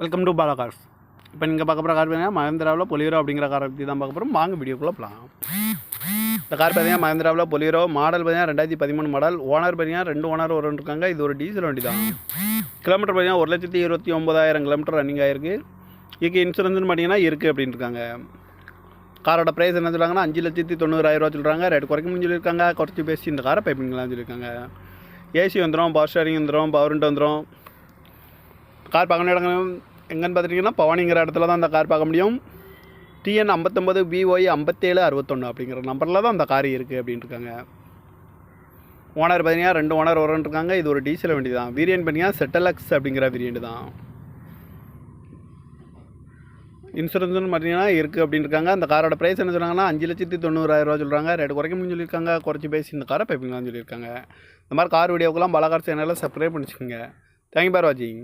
Welcome to Bala cars. இப்போ நீங்கள் பார்க்க போகிற கார் பார்த்தீங்கன்னா மஹேந்திராவில் பொலிரோ அப்படிங்கிற காரை பற்றி தான் பார்க்க போகிறோம். வாங்க வீடியோக்குள்ளே போகலாம். இந்த கார் பார்த்தீங்கன்னா மஹேந்திராவில் பொலிரோ மாடல் பார்த்தீங்கன்னா 2013 மாடல். ஓனர் பார்த்தீங்கன்னா 2 ஓனர் இருக்காங்க. இது ஒரு டீசல் வண்டி தான். கிலோமீட்டர் பார்த்தீங்கன்னா 1,29,000 கிலோமீட்டர் ரன்னிங் ஆகிருக்கு. இதுக்கு இன்சூரன்ஸ்னு பார்த்தீங்கன்னா இருக்குது அப்படின்னு இருக்காங்க. காரோட ப்ரைஸ் என்ன சொல்கிறாங்கன்னா 5,90,000 சொல்கிறாங்க. ரேட் குறைக்கணும்னு சொல்லியிருக்காங்க. குறைச்சி பேசி இந்த காரை பை பண்ணிக்கலாம்னு சொல்லியிருக்காங்க. ஏசி வந்துடும், பவர் ஸ்டேரிங் வந்துடும், பவர் விண்டோ வந்துடும். கார் பார்க்கணும் இடங்கள் எங்கன்னு பார்த்துட்டிங்கன்னா பவானிங்கிற இடத்துல தான் அந்த கார் பார்க்க முடியும். TN 59 BY 5761 அப்படிங்கிற நம்பரில் தான் அந்த கார் இருக்குது அப்படின்ட்டு இருக்காங்க. ஓனர் பார்த்தீங்கன்னா 2 ஓனர் இருக்காங்க. இது ஒரு டீசல் வண்டி தான். வேரியன்ட் பார்த்தீங்கன்னா ZLX அப்படிங்கிற வேரியன்ட் தான். இன்சூரன்ஸ்னு பார்த்தீங்கன்னா இருக்குது அப்படின்னு இருக்காங்க. அந்த காரோட ப்ரைஸ் என்ன சொல்கிறாங்கன்னா 5,90,000 சொல்கிறாங்க. ரேட் குறைக்கணும்னு சொல்லியிருக்காங்க. குறைச்சி பேசி இந்த காரை பைப்பிங்களான்னு சொல்லியிருக்காங்க. இந்த மாதிரி கார் வீடியோக்கெல்லாம் பாலா கார் சேனலில் சப்ஸ்கிரைப் பண்ணிச்சுக்கோங்க. தேங்க்யூ ஃபார் வாட்சிங்.